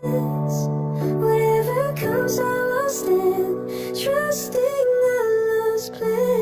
Whatever comes, I will stand, trusting Allah's plan.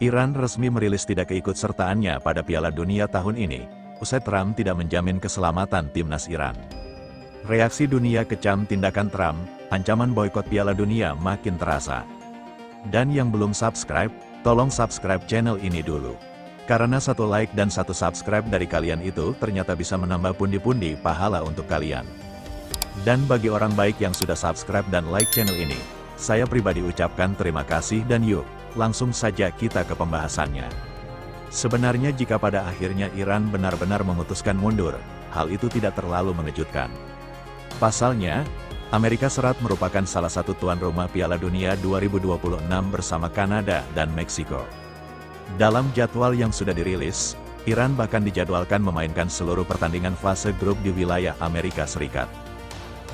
Iran resmi merilis tidak keikutsertaannya pada Piala Dunia tahun ini, usai Trump tidak menjamin keselamatan timnas Iran. Reaksi dunia kecam tindakan Trump, ancaman boikot Piala Dunia makin terasa. Dan yang belum subscribe, tolong subscribe channel ini dulu. Karena satu like dan satu subscribe dari kalian itu ternyata bisa menambah pundi-pundi pahala untuk kalian. Dan bagi orang baik yang sudah subscribe dan like channel ini, saya pribadi ucapkan terima kasih dan yuk, langsung saja kita ke pembahasannya. Sebenarnya jika pada akhirnya Iran benar-benar memutuskan mundur, hal itu tidak terlalu mengejutkan. Pasalnya, Amerika Serikat merupakan salah satu tuan rumah Piala Dunia 2026 bersama Kanada dan Meksiko. Dalam jadwal yang sudah dirilis, Iran bahkan dijadwalkan memainkan seluruh pertandingan fase grup di wilayah Amerika Serikat.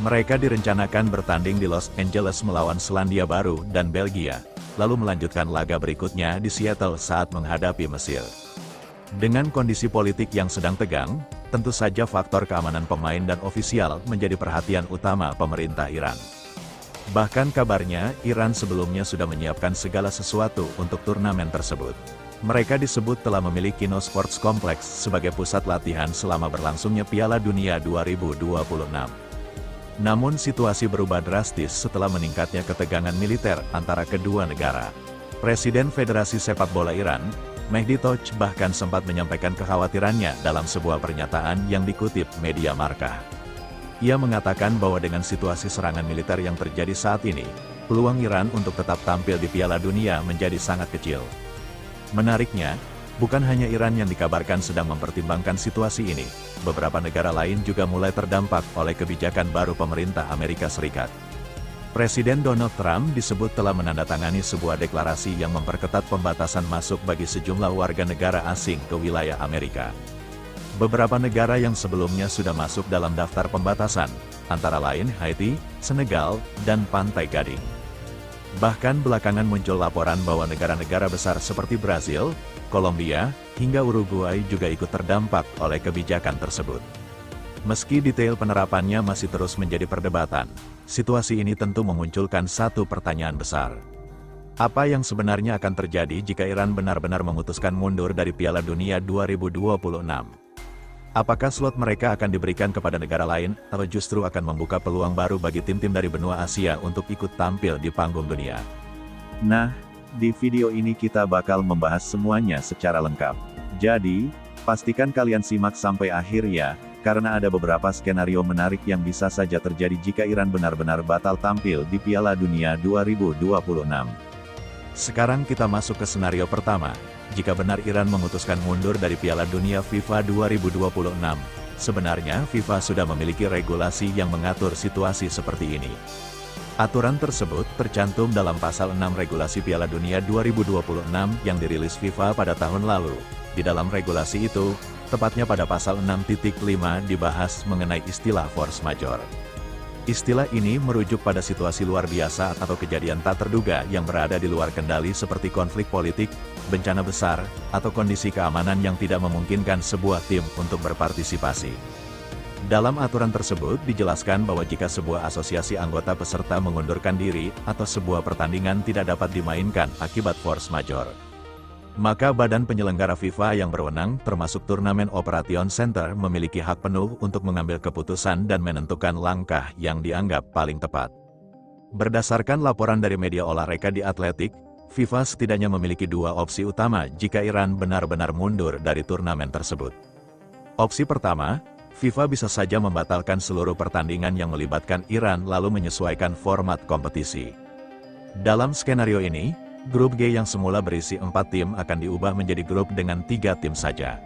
Mereka direncanakan bertanding di Los Angeles melawan Selandia Baru dan Belgia, lalu melanjutkan laga berikutnya di Seattle saat menghadapi Mesir. Dengan kondisi politik yang sedang tegang, tentu saja faktor keamanan pemain dan ofisial menjadi perhatian utama pemerintah Iran. Bahkan kabarnya, Iran sebelumnya sudah menyiapkan segala sesuatu untuk turnamen tersebut. Mereka disebut telah memiliki No Sports Complex sebagai pusat latihan selama berlangsungnya Piala Dunia 2026. Namun situasi berubah drastis setelah meningkatnya ketegangan militer antara kedua negara. Presiden Federasi Sepak Bola Iran, Mehdi Toch bahkan sempat menyampaikan kekhawatirannya dalam sebuah pernyataan yang dikutip media Markah. Ia mengatakan bahwa dengan situasi serangan militer yang terjadi saat ini, peluang Iran untuk tetap tampil di Piala Dunia menjadi sangat kecil. Menariknya, bukan hanya Iran yang dikabarkan sedang mempertimbangkan situasi ini, beberapa negara lain juga mulai terdampak oleh kebijakan baru pemerintah Amerika Serikat. Presiden Donald Trump disebut telah menandatangani sebuah deklarasi yang memperketat pembatasan masuk bagi sejumlah warga negara asing ke wilayah Amerika. Beberapa negara yang sebelumnya sudah masuk dalam daftar pembatasan, antara lain Haiti, Senegal, dan Pantai Gading. Bahkan belakangan muncul laporan bahwa negara-negara besar seperti Brazil, Kolombia, hingga Uruguay juga ikut terdampak oleh kebijakan tersebut. Meski detail penerapannya masih terus menjadi perdebatan, situasi ini tentu memunculkan satu pertanyaan besar. Apa yang sebenarnya akan terjadi jika Iran benar-benar memutuskan mundur dari Piala Dunia 2026? Apakah slot mereka akan diberikan kepada negara lain, atau justru akan membuka peluang baru bagi tim-tim dari benua Asia untuk ikut tampil di panggung dunia? Nah, di video ini kita bakal membahas semuanya secara lengkap. Jadi, pastikan kalian simak sampai akhir ya, karena ada beberapa skenario menarik yang bisa saja terjadi jika Iran benar-benar batal tampil di Piala Dunia 2026. Sekarang kita masuk ke skenario pertama. Jika benar Iran memutuskan mundur dari Piala Dunia FIFA 2026, sebenarnya FIFA sudah memiliki regulasi yang mengatur situasi seperti ini. Aturan tersebut tercantum dalam pasal 6 regulasi Piala Dunia 2026 yang dirilis FIFA pada tahun lalu. Di dalam regulasi itu, tepatnya pada pasal 6.5 dibahas mengenai istilah force majeure. Istilah ini merujuk pada situasi luar biasa atau kejadian tak terduga yang berada di luar kendali seperti konflik politik, bencana besar, atau kondisi keamanan yang tidak memungkinkan sebuah tim untuk berpartisipasi. Dalam aturan tersebut dijelaskan bahwa jika sebuah asosiasi anggota peserta mengundurkan diri, atau sebuah pertandingan tidak dapat dimainkan akibat force majeure, maka badan penyelenggara FIFA yang berwenang, termasuk Turnamen Operation Center, memiliki hak penuh untuk mengambil keputusan dan menentukan langkah yang dianggap paling tepat. Berdasarkan laporan dari media olahraga di Atletik, FIFA setidaknya memiliki dua opsi utama jika Iran benar-benar mundur dari turnamen tersebut. Opsi pertama, FIFA bisa saja membatalkan seluruh pertandingan yang melibatkan Iran lalu menyesuaikan format kompetisi. Dalam skenario ini, grup G yang semula berisi 4 tim akan diubah menjadi grup dengan 3 tim saja.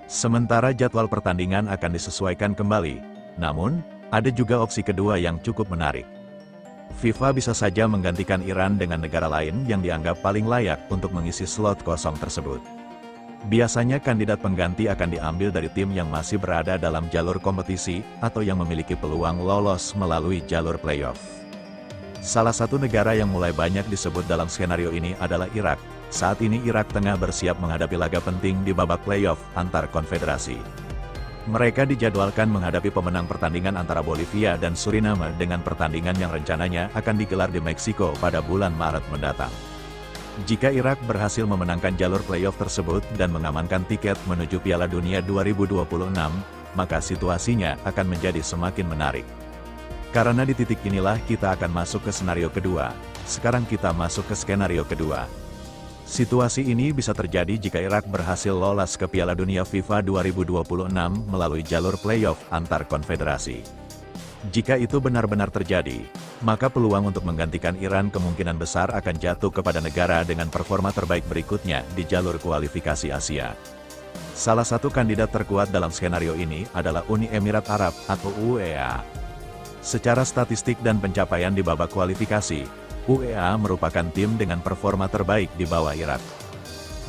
Sementara jadwal pertandingan akan disesuaikan kembali, namun, ada juga opsi kedua yang cukup menarik. FIFA bisa saja menggantikan Iran dengan negara lain yang dianggap paling layak untuk mengisi slot kosong tersebut. Biasanya kandidat pengganti akan diambil dari tim yang masih berada dalam jalur kompetisi atau yang memiliki peluang lolos melalui jalur playoff. Salah satu negara yang mulai banyak disebut dalam skenario ini adalah Irak. Saat ini Irak tengah bersiap menghadapi laga penting di babak playoff antar konfederasi. Mereka dijadwalkan menghadapi pemenang pertandingan antara Bolivia dan Suriname dengan pertandingan yang rencananya akan digelar di Meksiko pada bulan Maret mendatang. Jika Irak berhasil memenangkan jalur playoff tersebut dan mengamankan tiket menuju Piala Dunia 2026, maka situasinya akan menjadi semakin menarik. Karena di titik inilah kita akan masuk ke skenario kedua. Sekarang kita masuk ke skenario kedua. Situasi ini bisa terjadi jika Irak berhasil lolos ke Piala Dunia FIFA 2026 melalui jalur playoff antar konfederasi. Jika itu benar-benar terjadi, maka peluang untuk menggantikan Iran kemungkinan besar akan jatuh kepada negara dengan performa terbaik berikutnya di jalur kualifikasi Asia. Salah satu kandidat terkuat dalam skenario ini adalah Uni Emirat Arab atau UEA. Secara statistik dan pencapaian di babak kualifikasi, UEA merupakan tim dengan performa terbaik di bawah Irak.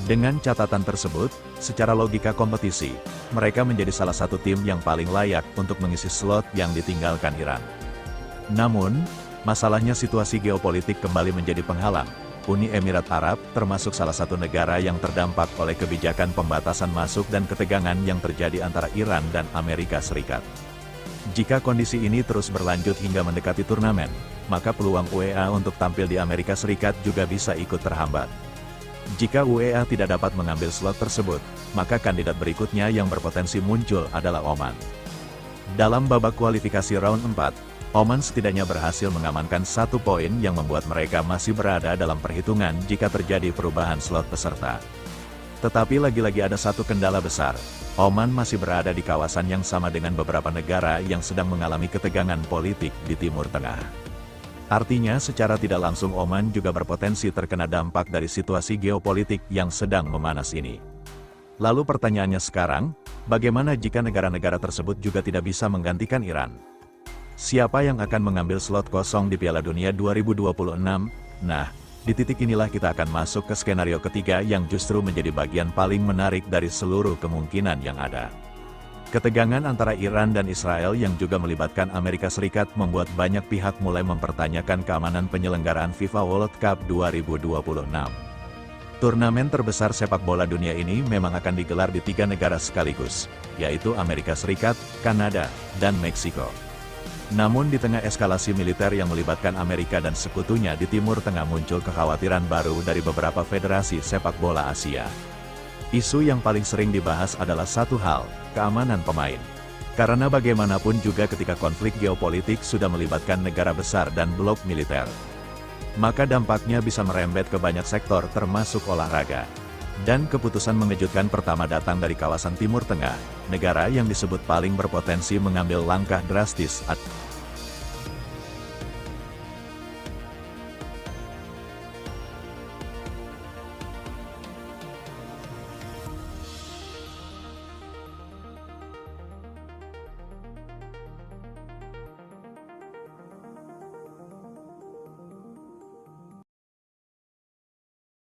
Dengan catatan tersebut, secara logika kompetisi, mereka menjadi salah satu tim yang paling layak untuk mengisi slot yang ditinggalkan Iran. Namun, masalahnya situasi geopolitik kembali menjadi penghalang. Uni Emirat Arab termasuk salah satu negara yang terdampak oleh kebijakan pembatasan masuk dan ketegangan yang terjadi antara Iran dan Amerika Serikat. Jika kondisi ini terus berlanjut hingga mendekati turnamen, maka peluang UEA untuk tampil di Amerika Serikat juga bisa ikut terhambat. Jika UEA tidak dapat mengambil slot tersebut, maka kandidat berikutnya yang berpotensi muncul adalah Oman. Dalam babak kualifikasi round 4, Oman setidaknya berhasil mengamankan 1 poin yang membuat mereka masih berada dalam perhitungan jika terjadi perubahan slot peserta. Tetapi lagi-lagi ada satu kendala besar. Oman masih berada di kawasan yang sama dengan beberapa negara yang sedang mengalami ketegangan politik di Timur Tengah. Artinya secara tidak langsung Oman juga berpotensi terkena dampak dari situasi geopolitik yang sedang memanas ini. Lalu pertanyaannya sekarang, bagaimana jika negara-negara tersebut juga tidak bisa menggantikan Iran? Siapa yang akan mengambil slot kosong di Piala Dunia 2026? Nah, di titik inilah kita akan masuk ke skenario ketiga yang justru menjadi bagian paling menarik dari seluruh kemungkinan yang ada. Ketegangan antara Iran dan Israel yang juga melibatkan Amerika Serikat membuat banyak pihak mulai mempertanyakan keamanan penyelenggaraan FIFA World Cup 2026. Turnamen terbesar sepak bola dunia ini memang akan digelar di 3 negara sekaligus, yaitu Amerika Serikat, Kanada, dan Meksiko. Namun di tengah eskalasi militer yang melibatkan Amerika dan sekutunya di Timur Tengah muncul kekhawatiran baru dari beberapa federasi sepak bola Asia. Isu yang paling sering dibahas adalah satu hal, keamanan pemain. Karena bagaimanapun juga ketika konflik geopolitik sudah melibatkan negara besar dan blok militer, maka dampaknya bisa merembet ke banyak sektor termasuk olahraga. Dan keputusan mengejutkan pertama datang dari kawasan Timur Tengah, negara yang disebut paling berpotensi mengambil langkah drastis